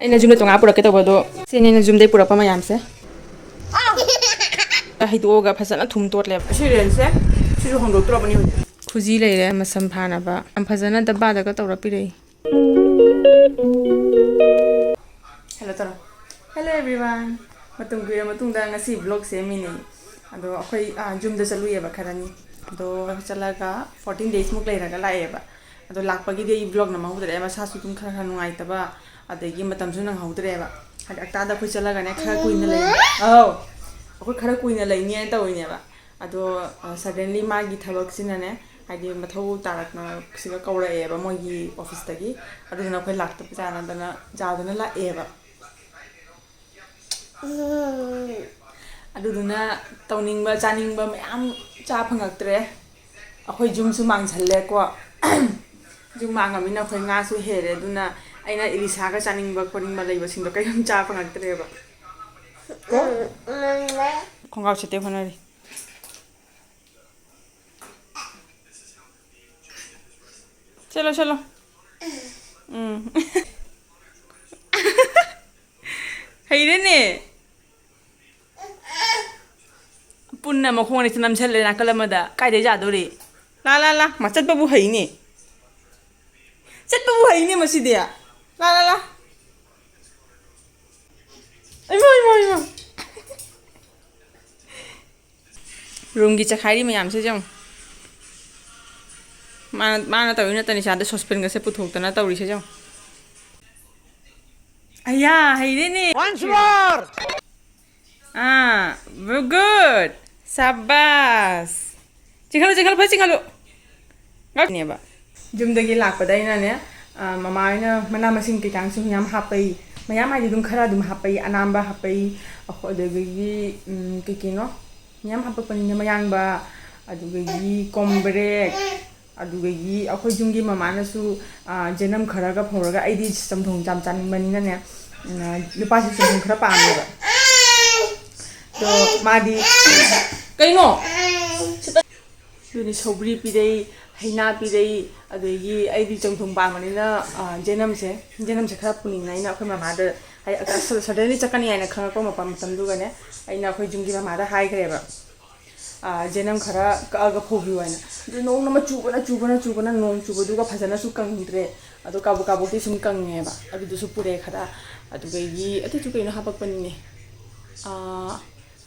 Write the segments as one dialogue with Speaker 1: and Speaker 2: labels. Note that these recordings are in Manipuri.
Speaker 1: ꯑꯩꯅ ꯖꯨꯝꯗ ꯇꯣꯉꯥꯟ ꯄꯨꯔꯛꯀꯦ ꯇꯧꯕꯗꯣ ꯁꯤꯅꯦ ꯑꯩꯅ ꯖꯨꯝꯗꯩ ꯄꯨꯔꯛꯄ ꯃꯌꯥꯝꯁꯦ ꯍꯩꯗꯣꯛꯑꯒ ꯐꯖꯅ ꯊꯨꯝ ꯇꯣꯠꯂꯦꯕ ꯁꯤ ꯔꯦꯟꯁꯦ ꯁꯤꯁꯨ ꯍꯣꯡꯗꯣꯛꯇ꯭ꯔꯕꯅꯤ ꯍꯧꯖꯤꯛ ꯈꯨꯖꯤ ꯂꯩꯔꯦ ꯃꯁꯝ ꯐꯥꯅꯕ ꯌꯥꯝ ꯐꯖꯅ ꯗꯕꯥꯗꯒ ꯇꯧꯔ ꯄꯤꯔꯛꯏ ꯍꯦꯜꯂꯣ ꯇꯧꯔꯣ ꯍꯦꯜꯂꯣ ꯑꯦꯚ꯭ꯔꯤꯋꯥꯟ ꯃꯇꯝ ꯀꯨꯏꯔ ꯃꯇꯨꯡꯗ ꯉꯁꯤ ꯕ꯭ꯂꯣꯛ ꯁꯦꯝꯃꯤꯅꯦ ꯑꯗꯣ ꯑꯩꯈꯣꯏ ꯖꯨꯝꯗ ꯆꯠꯂꯨꯏꯑꯕ ꯈꯔꯅꯤ ꯑꯗꯣ ꯆꯠꯂꯒ 14 daysꯃꯨꯛ ꯂꯩꯔꯒ ꯂꯥꯛꯑꯦꯕ ꯑꯗꯣ ꯂꯥꯛꯄꯒꯤꯗꯤ ꯑꯩ ꯕ꯭ꯂꯣꯛ ꯅꯝꯍꯧꯗ꯭ꯔꯦ ꯃꯁꯥꯁꯨ ꯑꯗꯨꯝ ꯈꯔ ꯅꯨꯡꯉꯥꯏꯇꯕ ꯑꯗꯒꯤ ꯃꯇꯝꯁꯨ ꯅꯪꯍꯧꯗ꯭ꯔꯦꯕ ꯍꯥꯏꯗꯤ ꯑꯛꯇꯥꯗ ꯑꯩꯈꯣꯏ ꯆꯠꯂꯒꯅꯦ ꯈꯔ ꯀꯨꯏꯅ ꯂꯩ ꯑꯩꯈꯣꯏ ꯈꯔ ꯀꯨꯏꯅ ꯂꯩꯅꯤꯅ ꯇꯧꯔꯤꯅꯦꯕ ꯑꯗꯣ ꯁꯗꯟꯂꯤ ꯃꯥꯒꯤ ꯊꯕꯛꯁꯤꯅꯅꯦ ꯍꯥꯏꯗꯤ ꯃꯊꯧ ꯇꯥꯔꯛꯅ ꯁꯤꯒ ꯀꯧꯔꯛꯑꯦꯕ ꯃꯣꯏꯒꯤ ꯑꯣꯐꯤꯁꯇꯒꯤ ꯑꯗꯨꯗꯨꯅ ꯑꯩꯈꯣꯏ ꯂꯥꯛꯇꯕ ꯖꯥꯗꯅ ꯂꯥꯛꯑꯦꯕ ꯑꯗꯨꯗꯨꯅ ꯇꯧꯅꯤꯡꯕ ꯆꯥꯅꯤꯡꯕ ꯃꯌꯥꯝ ꯆꯥ ꯐꯪꯉꯛꯇ꯭ꯔꯦ ꯑꯩꯈꯣꯏ ꯖꯨꯝꯁꯨ ꯃꯥꯡꯁꯜꯂꯦꯀꯣ ꯖꯨꯝ ꯃꯥꯡꯉꯃꯤꯅ ꯑꯩꯈꯣꯏ ꯉꯥꯁꯨ ꯍꯦꯜꯂꯦ ꯑꯗꯨꯅ ꯑꯩꯅ ꯏꯂꯤꯁꯥꯒ ꯆꯥꯅꯤꯡꯕ ꯈꯣꯠꯅꯤꯡꯕ ꯂꯩꯕꯁꯤꯡꯗꯣ ꯀꯔꯤꯝ ꯆꯥ ꯐꯪꯉꯛꯇ꯭ꯔꯦꯕ ꯈꯣꯡꯒ꯭ꯔꯥꯎ ꯁꯦꯠꯇꯦ ꯍꯣꯠꯅꯔꯤ ꯆꯠꯂꯣ ꯆꯠꯂꯣ ꯍꯩꯔꯦꯅꯦ ꯄꯨꯟꯅ ꯃꯈꯣꯡ ꯑꯅꯤꯁꯦ ꯅꯝꯁꯜꯂꯦ ꯅꯥꯀꯜ ꯑꯃꯗ ꯀꯥꯏꯗꯩ ꯌꯥꯗꯣꯔꯤ ꯂꯥ ꯃꯥ ꯆꯠꯄꯕꯨ ꯍꯩꯅꯦ ꯃꯁꯤꯗꯤ ꯂꯥ ꯏꯃꯥ ꯔꯨꯝꯒꯤ ꯆꯈꯥꯏꯔꯤ ꯃꯌꯥꯝꯁꯦ ꯌꯦꯡꯉꯨ ꯃꯥꯅ ꯇꯧꯔꯤ ꯅꯠꯇꯅꯤ ꯏꯁꯥꯗ ꯁꯣꯁꯄꯦꯟꯒꯁꯦ ꯄꯨꯊꯣꯛꯇꯅ ꯇꯧꯔꯤꯁꯦ ꯌꯦꯡꯉꯨ ꯑꯌꯥ ꯍꯩꯔꯦꯅꯦ very good ꯁꯕꯥꯁ ꯆꯤꯡꯈꯠꯂꯨ ꯐꯖ ꯆꯤꯡꯈꯠꯂꯨ ꯅꯦꯕ ꯌꯨꯝꯗꯒꯤ ꯂꯥꯛꯄꯗ ꯑꯩꯅꯅꯦ ꯃꯃꯥ ꯍꯣꯏꯅ ꯃꯅꯥ ꯃꯁꯤꯡ ꯀꯩꯀꯥꯡꯁꯨ ꯃꯌꯥꯝ ꯍꯥꯞꯄꯩ ꯃꯌꯥꯝ ꯍꯥꯏꯗꯤ ꯑꯗꯨꯝ ꯈꯔ ꯑꯗꯨꯝ ꯍꯥꯞꯄꯩ ꯑꯅꯥꯝꯕ ꯍꯥꯞꯄꯩ ꯑꯗꯨꯗꯒꯤ ꯀꯩꯀꯩꯅꯣ ꯃꯌꯥꯝ ꯍꯥꯞꯄꯛꯄꯅꯤꯅ ꯃꯌꯥꯡꯕ ꯑꯗꯨꯗꯒꯤ ꯀꯣꯝꯕ꯭ꯔꯦꯛ ꯑꯗꯨꯗꯒꯤ ꯑꯩꯈꯣꯏ ꯌꯨꯝꯒꯤ ꯃꯃꯥꯅꯁꯨ ꯖꯦꯅꯝ ꯈꯔꯒ ꯐꯧꯔꯒ ꯑꯩꯗꯤ ꯆꯝꯊꯣꯡ ꯌꯥꯝ ꯆꯥꯅꯤꯡꯕꯅꯤꯅꯅꯦ ꯅꯨꯄꯥꯁꯤ ꯆꯝꯊꯣꯡ ꯈꯔ ꯄꯥꯝꯃꯦꯕ ꯑꯗꯣ ꯃꯥꯗꯤ ꯀꯩꯅꯣ ꯑꯗꯨꯅꯤ ꯁꯧꯒ꯭ꯔꯤ ꯄꯤꯔꯩ ꯍꯩꯅꯥ ꯄꯤꯔꯩ ꯑꯗꯒꯤ ꯑꯩꯗꯤ ꯆꯝꯊꯣꯡ ꯄꯥꯝꯕꯅꯤꯅ ꯖꯦꯅꯝꯁꯦ ꯈꯔ ꯄꯨꯅꯤꯡꯉꯥꯏꯅ ꯑꯩꯈꯣꯏ ꯃꯃꯥꯗ ꯁꯗꯟꯂꯤ ꯆꯠꯀꯅꯤ ꯍꯥꯏꯅ ꯈꯪꯉꯛꯄ ꯃꯇꯝꯗꯨꯒꯅꯦ ꯑꯩꯅ ꯑꯩꯈꯣꯏ ꯌꯨꯝꯒꯤ ꯃꯃꯥꯗ ꯍꯥꯏꯈ꯭ꯔꯦꯕ ꯖꯦꯅꯝ ꯈꯔ ꯀꯛꯑꯒ ꯐꯧꯕꯤꯌꯨ ꯍꯥꯏꯅ ꯑꯗꯨ ꯅꯣꯡꯅ ꯆꯨꯕꯅ ꯅꯣꯡ ꯆꯨꯕꯗꯨꯒ ꯐꯖꯅꯁꯨ ꯀꯪꯗ꯭ꯔꯦ ꯑꯗꯣ ꯀꯥꯕꯣꯛꯇꯤ ꯁꯨꯝ ꯀꯪꯉꯦꯕ ꯑꯗꯨꯗꯨꯁꯨ ꯄꯨꯔꯛꯑꯦ ꯈꯔ ꯑꯗꯨꯗꯒꯤ ꯑꯗꯨꯁꯨ ꯀꯩꯅꯣ ꯍꯥꯄꯛꯄꯅꯤꯅꯦ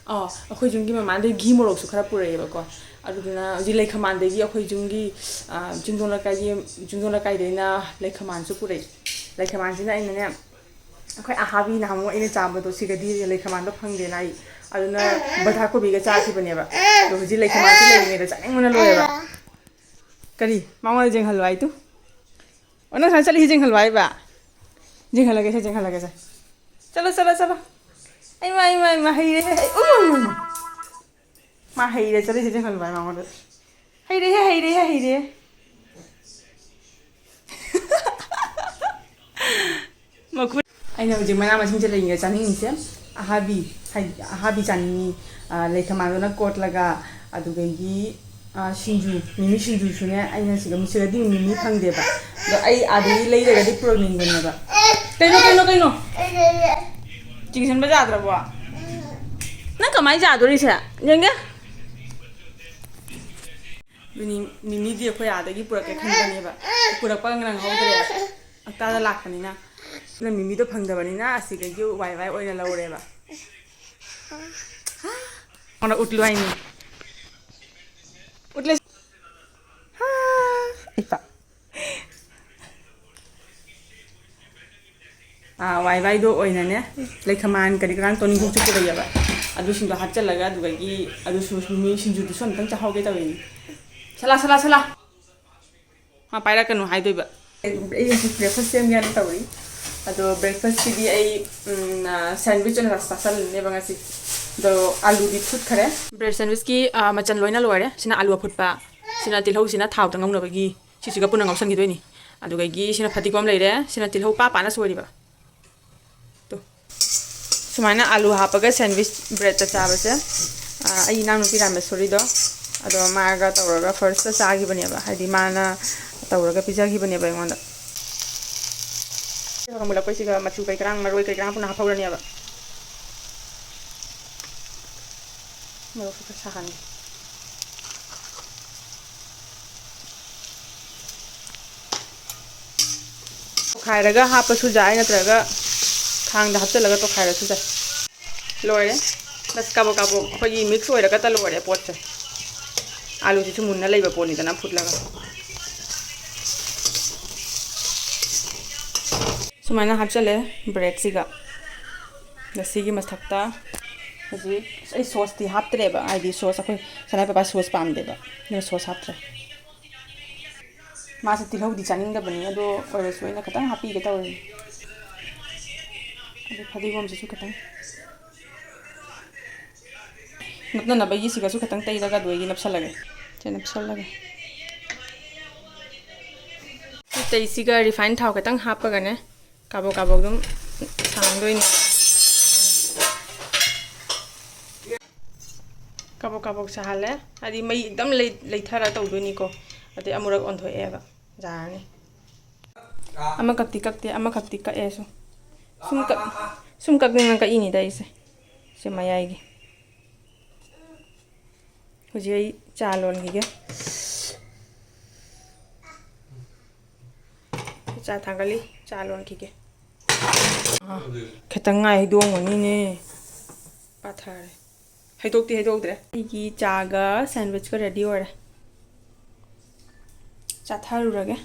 Speaker 1: ꯑꯩꯈꯣꯏ ꯌꯨꯝꯒꯤ ꯃꯃꯥꯡꯗꯒꯤ ꯘꯤ ꯃꯣꯔꯣꯛꯁꯨ ꯈꯔ ꯄꯨꯔꯛꯑꯦꯕꯀꯣ ꯑꯗꯨꯗꯨꯅ ꯍꯧꯖꯤꯛ ꯂꯩꯈꯃꯥꯟꯗꯒꯤ ꯑꯩꯈꯣꯏ ꯌꯨꯝꯒꯤ ꯆꯤꯡꯗꯣꯟ ꯂꯩꯀꯥꯏꯗꯩꯅ ꯂꯩꯈꯃꯥꯟꯁꯨ ꯄꯨꯔꯛꯏ ꯂꯩꯈꯃꯥꯟꯁꯤꯅ ꯑꯩꯅꯅꯦ ꯑꯩꯈꯣꯏ ꯑꯍꯥꯕꯤ ꯅꯍꯥꯟꯃꯨꯛ ꯑꯩꯅ ꯆꯥꯕꯗꯣ ꯁꯤꯒꯗꯤ ꯂꯩꯈꯃꯥꯟꯗꯣ ꯐꯪꯗꯦꯅ ꯑꯩ ꯑꯗꯨꯅ ꯕꯙꯥ ꯀꯣꯕꯤꯒ ꯆꯥꯈꯤꯕꯅꯦꯕ ꯑꯗꯣ ꯍꯧꯖꯤꯛ ꯂꯩꯈꯃꯥꯟꯁꯤ ꯂꯩꯔꯤꯉꯩꯗ ꯆꯥꯅꯤꯡꯕꯅ ꯂꯣꯏꯔꯦꯕ ꯀꯔꯤ ꯃꯉꯣꯟꯗ ꯌꯦꯡꯍꯜꯂꯣ ꯍꯥꯏꯗꯨ ꯅꯪ ꯁꯨꯃꯥꯏꯅ ꯆꯠꯂꯤ ꯌꯦꯡꯍꯜꯂꯣ ꯍꯥꯏꯕ ꯌꯦꯡꯍꯜꯂꯒꯦ ꯆꯠꯂꯣ ꯏꯃꯥ ꯍꯩꯔꯦ ꯃꯥ ꯍꯩꯔꯦ ꯆꯠꯂꯤꯁꯦ ꯌꯦꯡꯍꯜꯂꯣ ꯍꯥꯏ ꯃꯉꯣꯟꯗ ꯍꯩꯔꯦ ꯃꯈꯨꯠ ꯑꯩꯅ ꯍꯧꯖꯤꯛ ꯃꯅꯥ ꯃꯁꯤꯡꯁꯦ ꯂꯩꯔꯤꯉꯩ ꯆꯥꯅꯤꯡꯉꯤꯁꯦ ꯑꯍꯥꯕꯤ ꯍꯥꯏꯗꯤ ꯑꯍꯥꯕꯤ ꯆꯥꯅꯤꯡꯉꯤ ꯂꯩꯈꯃꯥꯟꯗꯨꯅ ꯀꯣꯠꯂꯒ ꯑꯗꯨꯗꯒꯤ ꯁꯤꯡꯖꯨ ꯃꯤꯃꯤ ꯁꯤꯡꯖꯨꯁꯨꯅꯦ ꯑꯩꯅ ꯁꯤꯗꯗꯤ ꯃꯤꯃꯤ ꯐꯪꯗꯦꯕ ꯑꯗꯣ ꯑꯩ ꯑꯥꯗꯒꯤ ꯂꯩꯔꯒꯗꯤ ꯄꯨꯔꯛꯅꯤꯡꯕꯅꯦꯕ ꯀꯩꯅꯣ ꯆꯤꯡꯁꯟꯕ ꯌꯥꯗ꯭ꯔꯕꯣ ꯅꯪ ꯀꯃꯥꯏꯅ ꯆꯥꯗꯣꯔꯤꯁꯦ ꯌꯦꯡꯒꯦ ꯃꯤꯃꯤꯗꯤ ꯑꯩꯈꯣꯏ ꯑꯥꯗꯒꯤ ꯄꯨꯔꯛꯀꯦ ꯈꯟꯕꯅꯦꯕ ꯄꯨꯔꯛꯄ ꯅꯪꯍꯧꯗ꯭ꯔꯦ ꯑꯛꯇꯥꯗ ꯂꯥꯛꯄꯅꯤꯅ ꯑꯗꯨꯅ ꯃꯤꯃꯤꯗꯣ ꯐꯪꯗꯕꯅꯤꯅ ꯑꯁꯤꯗꯒꯤ ꯋꯥꯏ ꯑꯣꯏꯅ ꯂꯧꯔꯦꯕ ꯎꯠꯂꯨ ꯍꯥꯏꯅꯤ ꯎꯠꯂꯦ ꯋꯥꯏꯗꯣ ꯑꯣꯏꯅꯅꯦ ꯂꯩꯈꯃꯥꯟ ꯀꯔꯤ ꯇꯣꯅꯤꯡꯈꯣꯛꯁꯨ ꯄꯨꯔꯛꯑꯦꯕ ꯑꯗꯨꯁꯤꯡꯗꯣ ꯍꯥꯞꯆꯤꯜꯂꯒ ꯑꯗꯨꯗꯒꯤ ꯑꯗꯨꯁꯨ ꯃꯤꯃꯤ ꯁꯤꯡꯖꯨꯗꯨꯁꯨ ꯑꯝꯇꯪ ꯆꯥꯍꯧꯒꯦ ꯇꯧꯔꯤꯅꯤ ꯁꯂꯥ ꯃꯥ ꯄꯥꯏꯔꯛꯀꯅꯨ ꯍꯥꯏꯗꯣꯏꯕ ꯑꯩ ꯍꯧꯖꯤꯛ ꯕ꯭ꯔꯦꯛꯐꯥꯁ ꯁꯦꯝꯒꯦꯅ ꯇꯧꯔꯤ ꯑꯗꯣ ꯕ꯭ꯔꯦꯛꯐꯥꯁꯀꯤꯗꯤ ꯑꯩ ꯁꯦꯟꯋꯤꯆ ꯑꯣꯏꯅ ꯆꯥꯁꯜꯂꯅꯦꯕ ꯉꯁꯤ ꯑꯗꯣ ꯑꯥꯂꯨꯗꯤ ꯐꯨꯠꯈꯔꯦ ꯕ꯭ꯔꯦꯗ ꯁꯦꯟꯋꯤꯆꯀꯤ ꯃꯆꯜ ꯂꯣꯏꯅ ꯂꯣꯏꯔꯦ ꯁꯤꯅ ꯑꯥꯂꯨ ꯑꯐꯨꯠꯄ ꯁꯤꯅ ꯇꯤꯜꯍꯧꯁꯤꯅ ꯊꯥꯎꯗ ꯉꯧꯅꯕꯒꯤ ꯁꯤꯁꯤꯒ ꯄꯨꯟꯅ ꯉꯧꯁꯟꯈꯤꯗꯣꯏꯅꯤ ꯑꯗꯨꯗꯒꯤ ꯁꯤꯅ ꯐꯗꯤꯒꯣꯝ ꯂꯩꯔꯦ ꯁꯤꯅ ꯇꯤꯜꯍꯧ ꯄꯥꯅ ꯁꯣꯏꯔꯤꯕ ꯁꯨꯃꯥꯏꯅ ꯑꯥꯂꯨ ꯍꯥꯞꯄꯒ ꯁꯦꯟꯋꯤꯆ ꯕ꯭ꯔꯦꯗꯇ ꯆꯥꯕꯁꯦ ꯑꯩ ꯏꯅꯥꯎꯅꯨꯄꯤ ꯔꯥꯃꯦꯁꯣꯔꯤꯗꯣ ꯑꯗꯣ ꯃꯥꯒ ꯇꯧꯔꯒ ꯐꯥꯔꯁꯇ ꯆꯥꯈꯤꯕꯅꯦꯕ ꯍꯥꯏꯗꯤ ꯃꯥꯅ ꯇꯧꯔꯒ ꯄꯤꯖꯈꯤꯕꯅꯦꯕ ꯑꯩꯉꯣꯟꯗ ꯈꯪꯃꯨꯜꯂꯛꯄꯩꯁꯤꯒ ꯃꯆꯨ ꯀꯩꯀꯔꯥꯡ ꯃꯔꯣꯏ ꯀꯩꯀꯔꯥꯡ ꯄꯨꯟꯅ ꯍꯥꯞꯍꯧꯔꯅꯦꯕ ꯃꯣꯔꯣꯛꯁꯨ ꯈꯔ ꯁꯥꯍꯟꯒꯦ ꯇꯣꯈꯥꯏꯔꯒ ꯍꯥꯞꯄꯁꯨ ꯌꯥꯏ ꯅꯠꯇ꯭ꯔꯒ ꯈꯥꯡꯗ ꯍꯥꯞꯆꯤꯜꯂꯒ ꯇꯣꯈꯥꯏꯔꯁꯨ ꯌꯥꯏ ꯂꯣꯏꯔꯦ ꯕꯁ ꯀꯥꯕꯣꯛ ꯀꯥꯕꯣꯛ ꯑꯩꯈꯣꯏꯒꯤ ꯃꯤꯛꯁ ꯑꯣꯏꯔꯒꯇ ꯂꯣꯏꯔꯦ ꯄꯣꯠꯁꯦ आलूसी मुन्ना लेबा पोनीदना फुटलगा सुमाइना हापचले ब्रेड सिगा दसीगी मथक्ता हजी आई सॉस ती हापतरेबा आईदी सॉस अखोय सनाय पापा सॉस पामदेबा ने सॉस हापत्रे मासे तिलहौदी चानिंगदबनी अदो ओरसु आइना खतंग हापीगे तवरी अदो फदीगोमसिसु खतंग नपनबगी सिगासु खतंग तैलगा दोइगी नपसलगे नपसलगे तैसिगा रिफाइन थाव खतंग हापगने काबो काबो दम सांगदोइने काबो काबो साहले आदि मई एकदम लेथरा तौदोइनिको अदे अमुरक ओंथोएबा जारनी अमा कक्ति कएसु सुम कक्निंग कइनी दैसे से मयाइगी हुजी आई चा लोनगिगे चा थांगली चा लोनगिगे खतंग हैदोंगनीने पाथारे हैदोक्तरे इगी चागा सैंडविच का रेडी हो रहा चाथारुरगे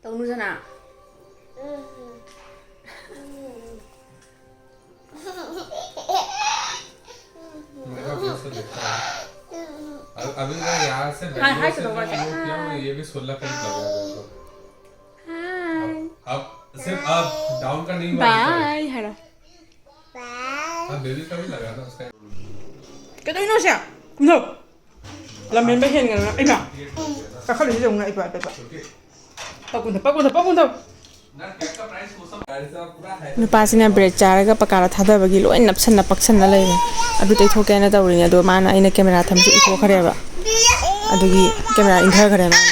Speaker 1: तौनुजना
Speaker 2: अभी यहाँ से हाय से ये भी 16 का लगा दो अब सिर्फ अब डाउन का नहीं
Speaker 1: बाय हेलो
Speaker 2: अब बेबी का भी लगा दो उसका
Speaker 1: cái nó sao no làm mình bây giờ nghe nó im à các khẩu lý dùng này vậy bao nhiêu नुपासिना ब्रेड चारगा पकारा थादबगी लोय नपसना पक्सना लेबे अदु तैथोकेना तौरिने अदु माना आइना कैमरा थमसु इथोखरेबा अदुगी कैमरा इंथरखरे माना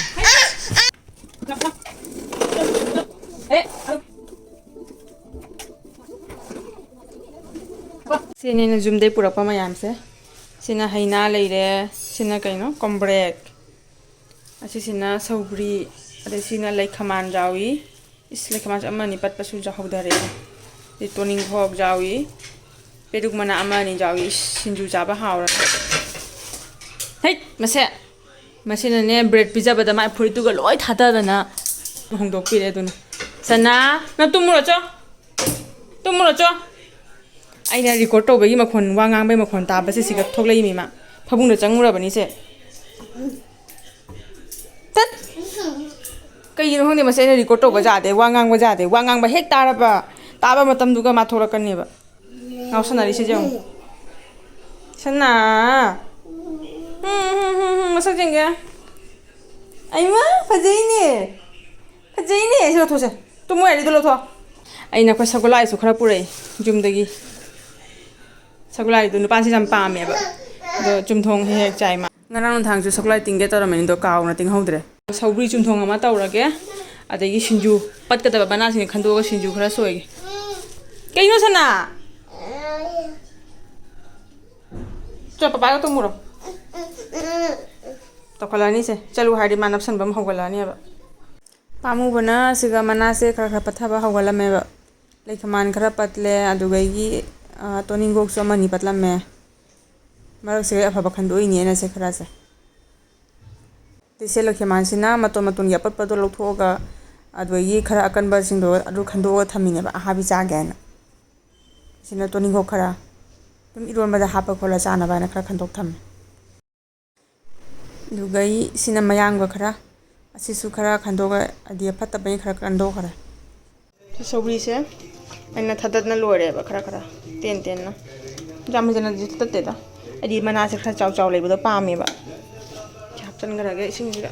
Speaker 1: सिनेना जुमदे पुरकपा मयामसे सिना हैना लेरे सिना कैनो कॉम्ब्रेक असिसिना सौब्री अदे सिना लैखमान जावी इसलिए खमास अमनी पत पसु जाहौदरे दि टोनिंग भोग जावी पेरुक मना अमनी जावी सिंजु जाबा हावरा हे मसेने ब्रेड पिज्जा बदा मा फुरितुगा लोय थाददना होंदोक पिरे दुना सना न तुमुरो चो आइना रिकॉर्ड तौबगी मखोन वांगांग बे मखोन ताबसे सिगा थोकलै मिमा फबुंग चंगुरबनी से तत कई होंगे मसे रिकॉर्ड तौब जादे वांगांग जादे वांगांग हेक तारबा ताबा मतमदुगा मा थोरकनेबा नाउसनारी से जंग सना मसक जेंगे आइमा फजैने से थोसे तुम मोय रिदो लथो आइना को सगुलाई सु खरा पुरै जुमदगी सगुलाई दु नुपासी जम पामेबा दो जुमथोंग हेक चाइमा ngana thang ju सगुलाई तिंगे तरमनि दो काउना तिंगहौद्रे सौब्री जुमथोंग अमा तौरगे अदगी सिंजु पत्कदबा बनासिंग खंदोगा सिंजु खरा सोइगे कइनो सना चो पापा तो मुरो तो खलानी से चलु हाडी मानव सनबम हौगलानी अब पामु बना सिगा मना से खरा खरा पथबा हौगलमेबा लेखमान खरा पतले अदुगैगी टोनिंगोक सो मनी पतलमे मरक से अफबा खंदोइनी एना से खरा से तिसे लखमानसिना मतोन यापत्पदो लौथोगा अदुगैगी खरा अकनबा सिंदो अदु खंदोगा थमिनेबा आहाबि चागेना सिना टोनिंगो खरा तुम इरोनबदा हापा खोला चानाबा ना खरा खंदोक थम दुगै सिना मयांगबा खरा असिसु खरा खंदोगा अदिया फत्तबै खरा खंदो खरा सौब्री से अइना थददना लोरेबा खरा खरा तेन ना जामजना जिततेदा अदि मना से खरा चाव चाव लेबदो पामेबा चनगरागे इसिंजिगा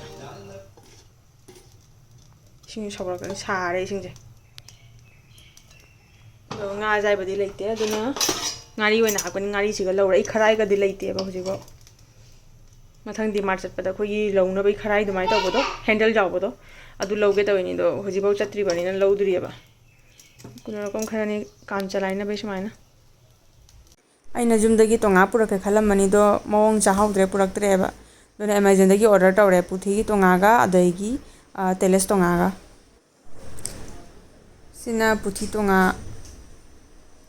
Speaker 1: इसिंग सौरगनि सारे इसिंजे nga jaiba di leite aduna ngari oina hakpani ngari siga lawra I kharai ga di leite ba hujiko mathang di mar chatpada khoi launa bai kharai dumai tawbodo handle jawbodo adu lawge tawini do hujibau chatri bani na lawduri ba kuna kom kharani kan chalaina bai sumaina aina jumdagi tonga purake khalamani do mawong chahawdre puraktre ba dona amazon dagi order tawre puthi gi tonga ga adagi teles tonga ga sina puthi tonga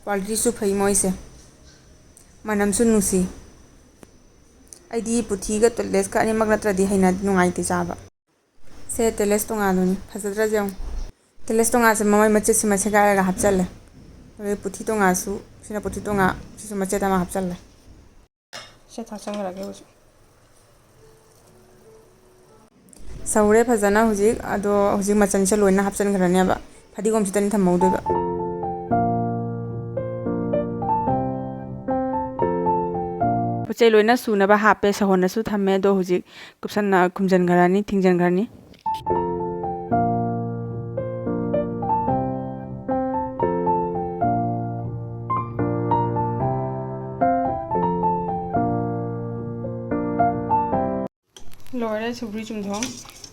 Speaker 1: quality su phai moise manam su nusi aidi puthi ga teles ka ani magnatra di haina nungai ti chaba se teles tonga doni phajadra jang teles tonga se mamai mache sima se ga hapchalle ore puthi tonga su sina puthi tonga su mache tama hapchalle se thasang ra ge bu saure phajana hujik ado hujik machan se loina hapchan ghrane ba fadigom sitani thamau ba puchai loina suna ba hape sahona su thamme do hujik kupsan na kumjan gharani thingjan gharani lore subri chumthong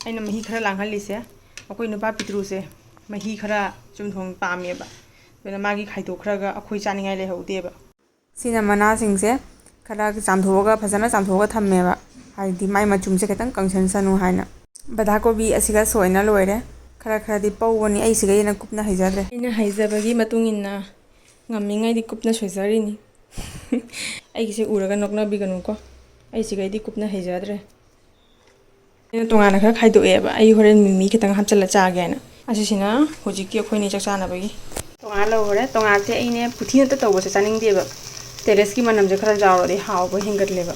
Speaker 1: aina mahi khara langhal lise akoi nupa pitru se mahi khara chumthong pame ba bena magi khaito khara ga akoi chaningai le haude ba sina mana sing se khara chamthoga phajana chamthoga thamme ba haidi mai machum se khetang kangsan sanu haina badha ko bi asiga soina loire khara khara di pawoni ai siga ina kupna haijadre ina haijabagi matung inna ngamingai di kupna soijari ni ai gise uraga nokna biganu ko ai siga di kupna haijadre ina tongana khara khaido eba ai horen mimi khitang hapchala chaage na asisina hojiki akhoi ni chakchana bagi tonga lo hore tonga se aine puthi na ta tawba se chaning deba teres ki manam je khara jawro di haw bo hingat leba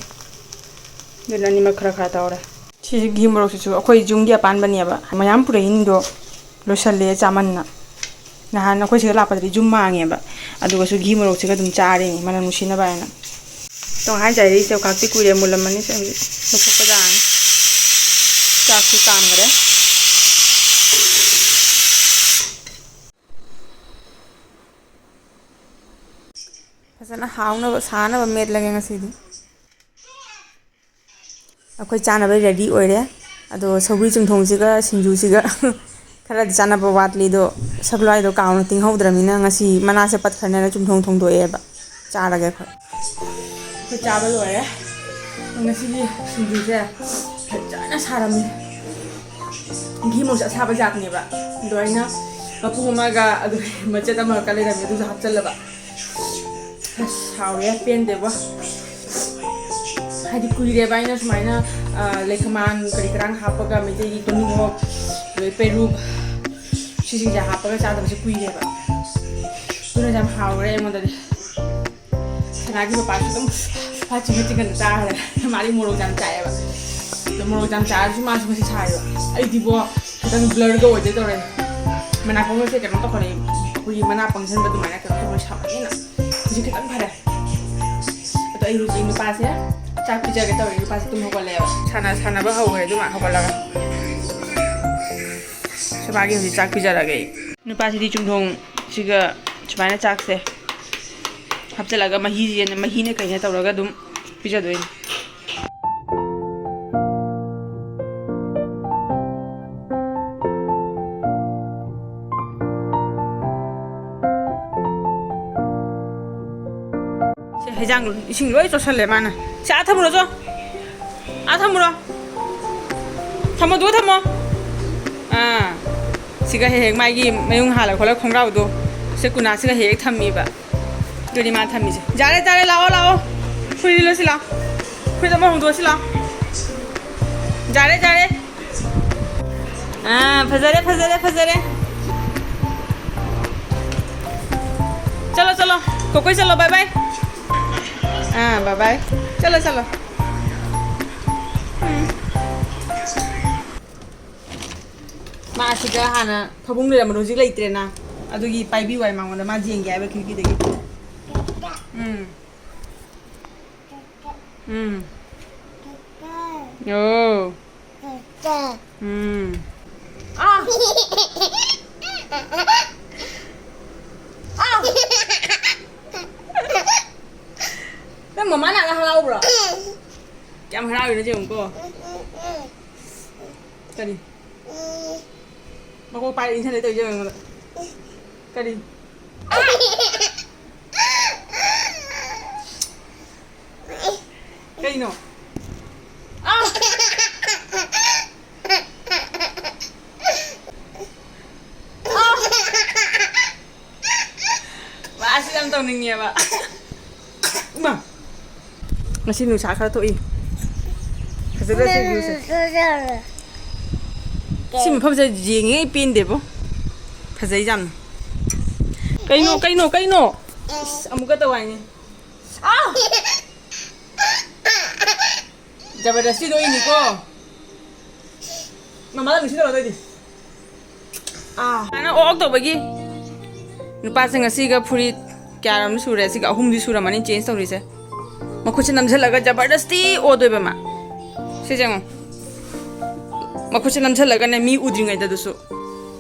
Speaker 1: delani ma khara khara tawra chi gi morok su akhoi junggi apan bani ba mayam pure hin do losalle chaman na nahan akhoi se lapadri jum mangi ba aduga su gi morok se ga dum chare ni manam musina ba na tonga jai se kakti kuire mulamani se lokko dan चाकू काम करे फसना हाउना साना मेट लगे ngasiदी अखोय चाना बे रेडी ओइरे अदो सब्री चुंथोंसिगा सिंजुसिगा खरा चाना बा वाटली दो सब्लाइ दो काउन तिंग हौद्रमिना ngasi मना से पत खरने चुंथों थों दो एबा चारागे खो चाबल ओइरे ngasiदी सिंजुसे फजाना सारामी घी मोस असाबा जातनेबा दोइना मपु मगा अदु मचेता म कले रमे दु हापचलबा हाउरे पेंदेबा हादि कुइरे बाइना सुमाइना लेखमान करि करंग हापगा मेजेगी तनुगो लोइ पेरु सिसिं जा हापगा चादबसे कुइरेबा तुना जाम हाउरे मोददि सनागी पासु दम फाचि चिकन चाहरे मारी मोरो जाम चायबा मोरो जाम चार्ज मास मसे छायो ai dibo kadang blur go oje tore mana ko se kan to khone kui mana pangsan ba du mana ka to sa ni na ji ka tang phara to ai ruji ni pa se cha pi ja ga to ri pa se tum ho le sana sana ba ho ga du ma ho la ga se ba gi ji cha pi ja la ga ni pa se di chung thong si ga chma na chak se hap cha la ga mahi ji ne mahi ne kai ne to ra ga dum pi ja doi 해장 이싱 로이 쪼살래 마나 자 아타무로 줘 아타무로 타모 누가 타모 아 시가 해액 마이기 매용 하라 콜라 콩라우도 세쿠나 시가 해액 탐미바 그리 마 탐미지 자래 자래 라오 라오 후리로 실라 후리도 뭐 홍도 실라 자래 자래 아 파자래 파자래 파자래 चलो चलो कोकोई चलो बाय बाय बाय बाय चलो चलो मासिगा हाना फबुंग ले मरो जिक लेत्रेना अदुगी पाइबी वाइ मांगोना मा जेंगे आबे खिकी देगी ओ आ Nang mama nak halau bro. Jam halau ini je umko. Tadi. Mako pai ini sana tu je umko. Tadi. Kayak no. Ah. Masih dalam tahun ini ya pak. Bang. Masih nusa kau tu i. Kesudah sih nusa. Si mana pasal jengi pin deh po. Pasal jam. Kaino. Amuk kata wani. Ah. Jabardasti do ini ko. Mama dah mesti dah tadi. Ah. Anak orang tu bagi. Nupa sing asiga puri kyaram sure asiga ahum di sura mani change tawri se makhuche namjhalaga jabardasti odoi bama se jang makhuche namjhalaga ne mi udringai da dusu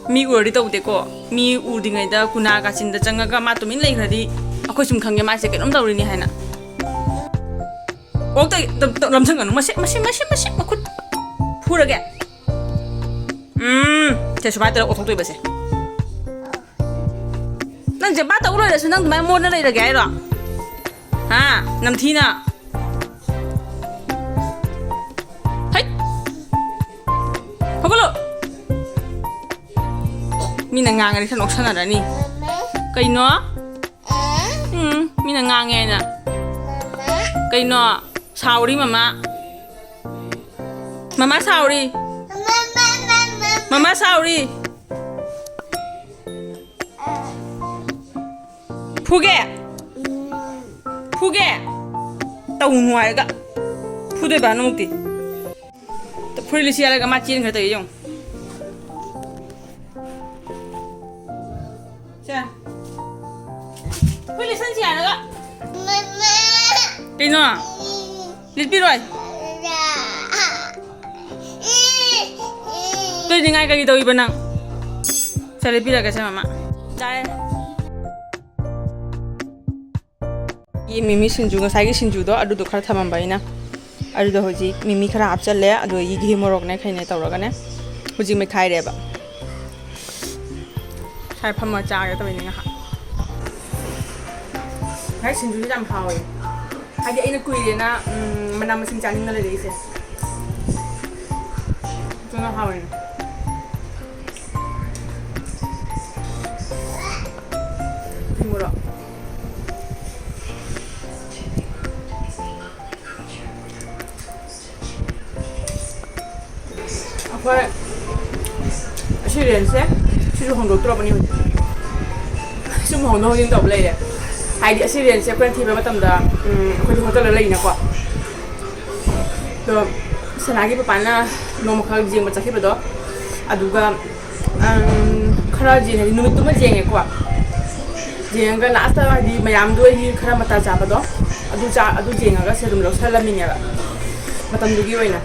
Speaker 1: mi urdi tawde ko mi udingai da kuna ka chin da changaga ma tumin lei khradi akhoi sum khangge ma se kenom tawri ni haina okta ramthang anu mase makhut phurage te subai ta othok toi base nang jaba ta uloi da sunang mai mon na lei da gai ro ha nam thina hai hogolo mina ngang ri thanok sana da ni kai no mina ngang nge na kai no sauri mama sauri Puge tau nuai ga pude ba nungti to puri sia la ga ma chin khata yong cha puri san sia la ga mama pino lit pi roi tôi đi ngay cái đâu ibang nang sa lit pi la ga sa mama dai Mimi sinju ngasai sinju do adu do khara thamam baina adu do hoji mimi khara apchalle adu yi ghi morok ne khaine tawraga ne hoji me khai re ba sai phama cha ga tawi nga ha hai sinju jam hawi hadi aina kuire na manam sing chaning na le se tuna hawi morok Apa? Aslinya sih hongdore terus apa nih? Semua hongdore yang tak boleh ya. Hari aslinya sih aku nanti berapa tahun dah, aku di hotel lain aku. Tuh, senagi pepana nomor kali jeng macam apa doh? Aduga, kerja jeng hari numit tu macam jeng aku. Jeng kan nasta di mayam dua hari kerja mata siapa doh? Adu jeng agak sedum loh salah minya lah. Macam tu gimana?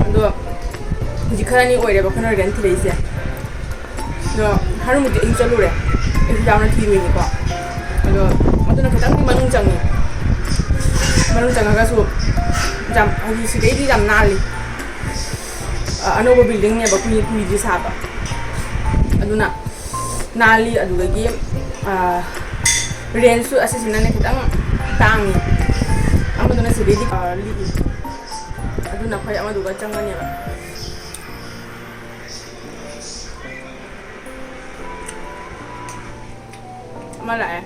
Speaker 1: Aduh. Jika ni orang dia bukan orang tua isi, so harus mungkin ini jalur ya, itu jangan tiru ini kok. Aduh, waktu nak ketemu di manung agak so, jam hari sudah ini jam nali, anu buildingnya baku ni di sana. Aduh nak nali, aduh lagi, rent su asasinan ketemu tangi, amu tu nak sudah di lidi, aduh nak payah amu tu kacang ni lah. Malah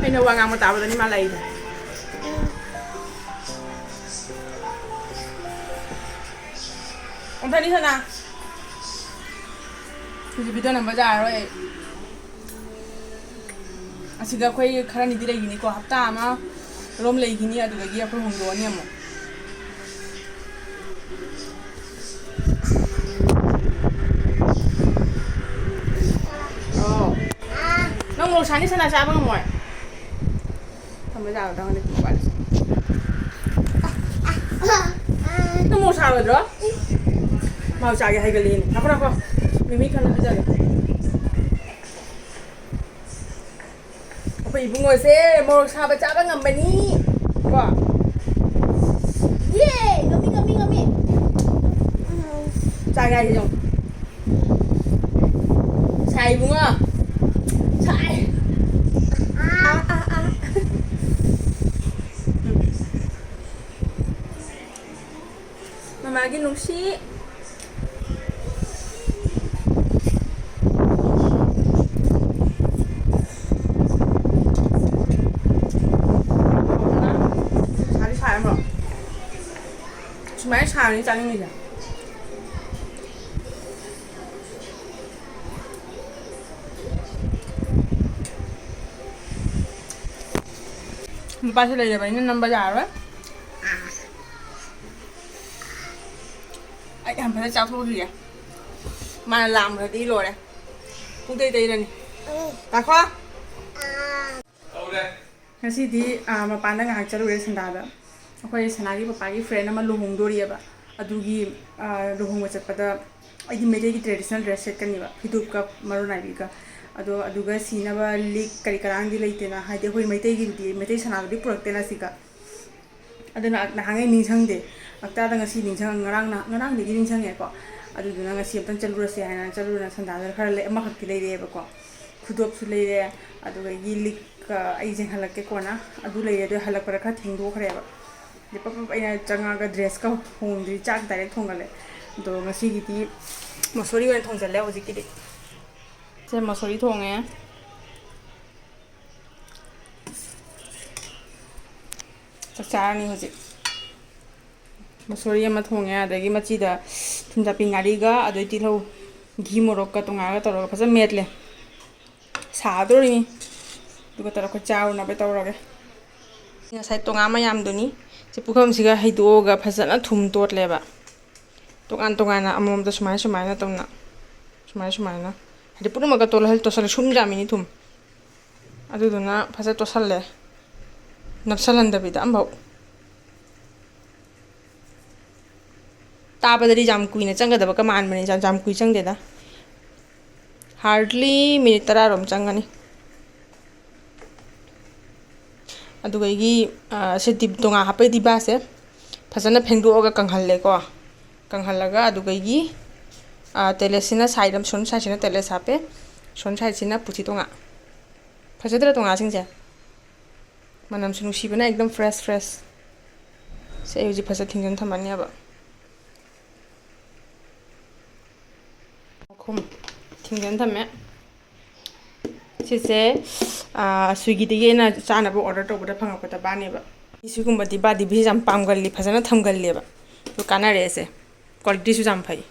Speaker 1: Ay nawang ang matawad ni malay na. Ang tani sana. Kasi bito nang bazaar eh. Asiga ko ay karani dilay gini ko hapta ama rom lay gini adu lagi ako hongdore niya mo. Nang mau sana sana siapa ngomong? Kamu tahu dah ni tu balas. Nang mau sana dah? Mau cari hai kali ni. Apa? Mimi kan ada jaga. ꯑꯩꯈꯣꯏ ꯏꯕꯨꯡꯉꯣꯁꯦ ꯃꯣꯔꯣꯛ ꯁꯥꯕ ꯆꯥꯕ ꯉꯝꯕꯅꯤ ꯀꯣ ꯌꯦ ꯉꯝꯃꯤ ꯆꯥꯒꯦ ꯍꯥꯏꯁꯦ ꯌꯦꯡꯉꯣ ꯁꯥꯏ ꯏꯕꯨꯡꯉꯣ ꯁꯥꯏ ꯃꯃꯥꯒꯤ ꯅꯨꯡꯁꯤ 수많이 사연이 짜증이죠. 맛이 내려봐 있는 넘버 잘 알아? Anh làm phải cháo thô gì à? Mà làm rồi đi rồi này. Cũng tê tê này. Cả khoa.
Speaker 2: đâu đây
Speaker 1: ngasi디 mapanda ngahak charure sandada akhoi sanagi papagi friend ama luhongdori aba adugi luhongwa chatpada aigi mede gi traditional dress set kani ba hidup ka marunai bi ka aduga sinaba lik kari karang di leitena haide hoi maitai gi di maitai sanagi di product na sika aduna nahangai ningchangde akta da ngasi ningchang ngarang di ningchang e ko aduna ngasi amtan chalura se haina chalura sandada khara le ama khakti leire ba ko khudop su leire aduga gi lik ai jeng halak ke kona adu leire do halak para kha thingdo khare ba de papa aina changa ga dress ka hongdi chak direct thongale do ngasi gi ti masori wen thongjale hoji ki de se masori thonge chakchani hoji masori ama thonge adagi machi da thumja pingari ga adoi ti lo gi morok ka tonga ga toro phaja metle 사도리니 누가 따라 그 짜우나 베타오라게 그냥 살 동안 mayam도니 제 부검시가 해도가 파잖아 둠 돋래봐 동안 아무음도 수마이나 동나 수마이나 하디 뿌르마가 돌아 할 도살에 숨자미니 둠 아두도나 파자 또 살래 납살한다비다 안바오 따바들이 잠 꾸이네 짱가다바 까 만만이 잠 꾸이 짱데다 hardly minute tara rom changani aduga gi se dip tonga hape diba se phasana phengdo ga kanghalle ko kanghalaga aduga gi telesina sairam son saisina teles hape son saisina puchi tonga phajadra tonga singje manam sunu sibana ekdam fresh se uji phasa thingjan thamani aba khum tingjan thame sise swiggy dege na chana bo order to bada phanga pata bane ba isugum badi badi bhi jam pamgalli phajana thamgalli ba to kana rese quality su jam phai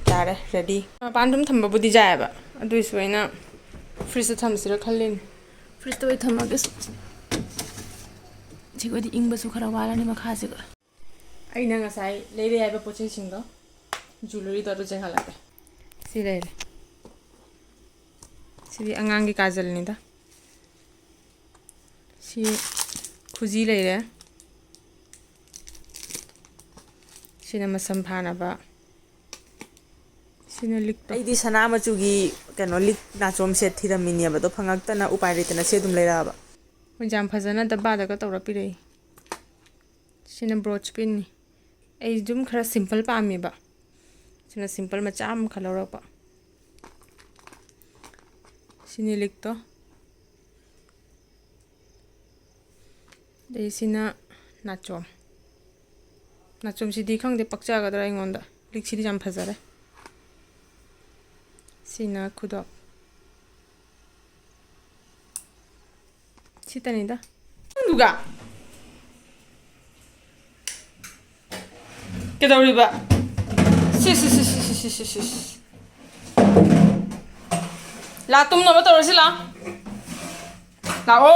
Speaker 1: tare ready pandum thamba budi jaya ba adu iswaina freeze thamsira khallin freeze to thama ges jigodi ingba su khara wala ni makha se ga aina ngasai leire ai ba poche singdo jewelry do jenghala ba si leire सिरी अंगांगी काजल निदा सी खुजी लेरे सिना मसम फानाबा सिना लिक आइदी सना मचुगी कनो लिक नाचोम सेट थिरमिनी बदो फंगक्तना उपाय रेतना से दुम लेराबा जाम फजना दबा दगा तौरा पिरे सिना ब्रोच पिन ए जुम खरा सिंपल पामेबा सिना simple मचाम खलौरपा sini likto dei sina nachom sidi khangde pakcha ga dra ingonda lik sidi jam phajare sina khudop sitani da 누가 kedawriba si ला तुम ना बताओ ला लाओ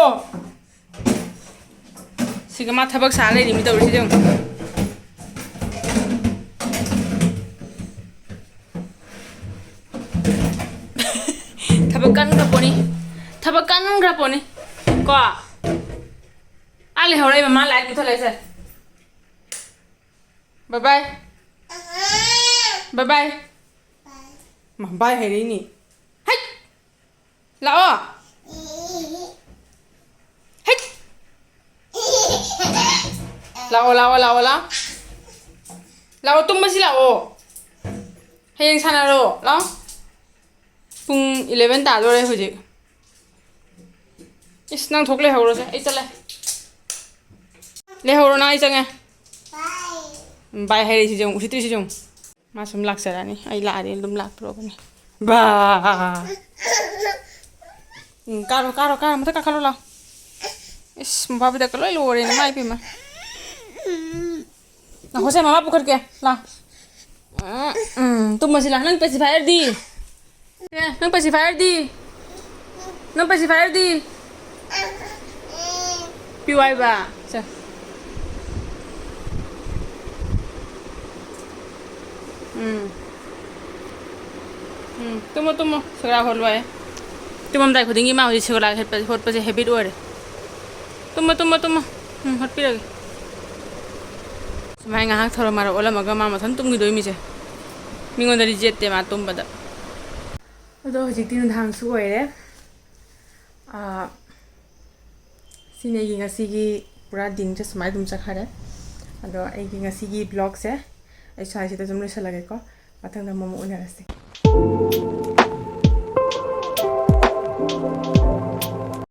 Speaker 1: सिगमा थबक साले रिमी तौरसी जों थबक kan graponi ko ale horai mama light muthale se bye bye ma bye hai ni lao Lao lao lao lao. Lao tum masih lao. Hayang sana ro lao. Pung 11 ta do re hujik. Is nang thok le ho ro se. Ai chale. Le ho ro na ai change. Bye hai si jong usi tu si jong. Masum lak sarani. Ai la ri dum lak pro bani. Ba. Karo karo karo mata kakalo lao. Is mbabi da kalau lo re na mai pi ma. Nah, Jose mama pukul ke lah. Tuh masih lah, nang pacifier di. Ya, nang pacifier di. Nang pacifier di. Piwai ba. Sa. Tumo. Segera holwa ya. Tumo mdai khudingi ma hoji segera hot pa habit ore. Tumo. Hot pi lagi. Mai ngahak thoro maro ola maga mama than tumgi doi mi se mingon dari jette ma tum bada odo hojik tin dhang su oire sine gi ngasi gi pura ding je smai dum chakhare ado ai gi ngasi gi vlog se ai sai se ta jumle sa lage ko mathang da momo unarase